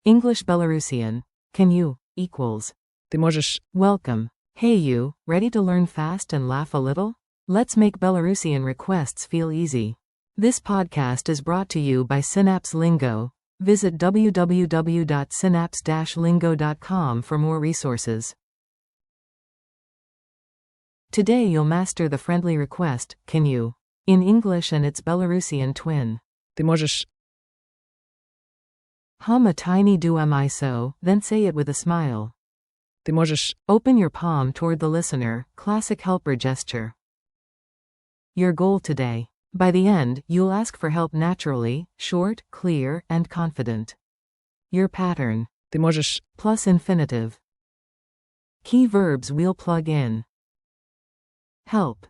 English-Belarusian. Can you equals. Ты можешь. Welcome. Hey you, ready to learn fast and laugh a little? Let's make Belarusian requests feel easy. This podcast is brought to you by Synapse Lingo. Visit www.synapse-lingo.com for more resources. Today you'll master the friendly request, can you, in English and its Belarusian twin. Ты можешь. Hum a tiny do am I so, then say it with a smile. Ты можешь. Open your palm toward the listener, classic helper gesture. Your goal today. By the end, you'll ask for help naturally, short, clear, and confident. Your pattern. Ты можешь. Plus infinitive. Key verbs we'll plug in. Help.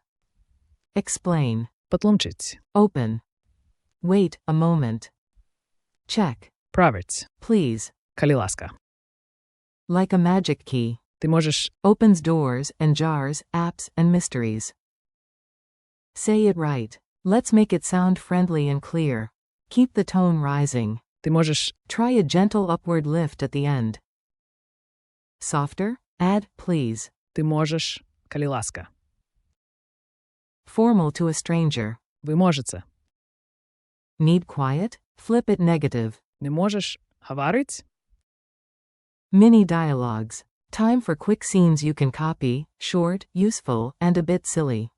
Explain. Потлумчить. Open. Wait a moment. Check. Править. Please. Коли ласка. Like a magic key. Ты можешь. Opens doors and jars, apps and mysteries. Say it right. Let's make it sound friendly and clear. Keep the tone rising. Ты можешь. Try a gentle upward lift at the end. Softer? Add, please. Ты можешь. Коли ласка. Formal to a stranger. Вы можете. Need quiet? Flip it negative. Не можешь. Говорить. Mini dialogues. Time for quick scenes you can copy, short, useful, and a bit silly.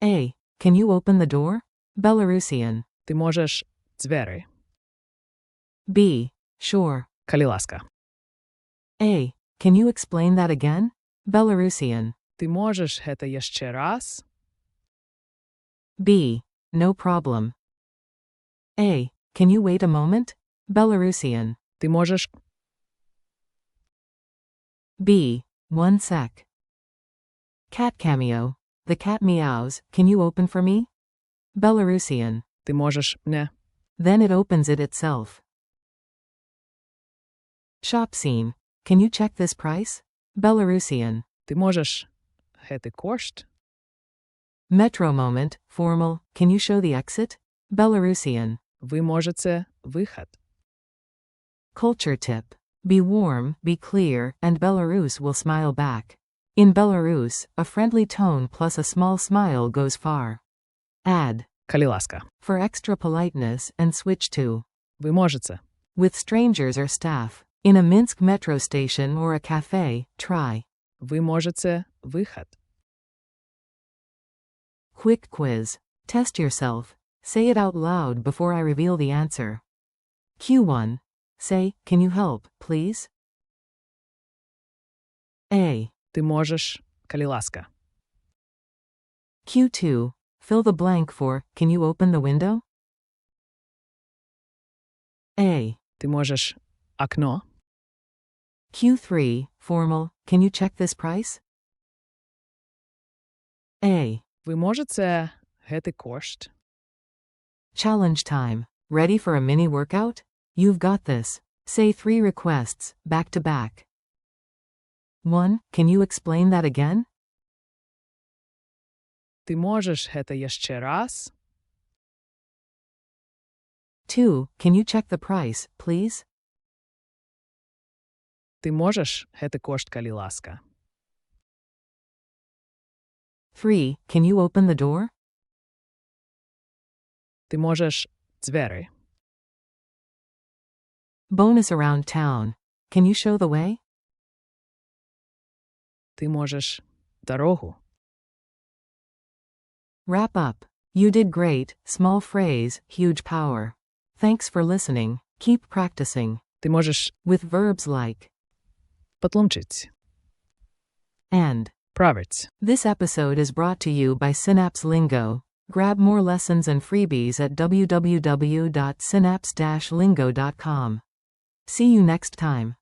A. Can you open the door? Belarusian. Ты можешь. Двери. B. Sure. Коли ласка. A. Can you explain that again? Belarusian. Ты можешь это еще раз? B. No problem. A. Can you wait a moment? Belarusian. Ты можешь. B. One sec. Cat cameo. The cat meows. Can you open for me? Belarusian. Ты можешь. Не. Then it opens it itself. Shop scene. Can you check this price? Belarusian. Ты можешь. Это кошт. Metro moment, formal. Can you show the exit? Belarusian. Вы можете. Выход. Culture tip. Be warm, be clear, and Belarus will smile back. In Belarus, a friendly tone plus a small smile goes far. Add. Коли ласка. For extra politeness and switch to. Вы можете. With strangers or staff. In a Minsk metro station or a cafe, try. Вы можете. Выход. Quick quiz. Test yourself. Say it out loud before I reveal the answer. Q1. Say, can you help, please? A. Ты можешь. Коли ласка. Q2. Fill the blank for, can you open the window? A. Ты можешь. Окно. Q3. Formal, can you check this price? A. Вы можете. Это кошт. Challenge time. Ready for a mini workout? You've got this. Say 3 requests, back to back. 1. Can you explain that again? Ты можешь это еще раз? 2. Can you check the price, please? Ты можешь это кошт коли ласка? 3. Can you open the door? Ты можешь. Двери. Bonus around town. Can you show the way? Ты можешь. Дорогу. Wrap up. You did great, small phrase, huge power. Thanks for listening. Keep practicing. Ты можешь. With verbs like Потлумчить. and. Править. This episode is brought to you by Synapse Lingo. Grab more lessons and freebies at www.synapse-lingo.com. See you next time.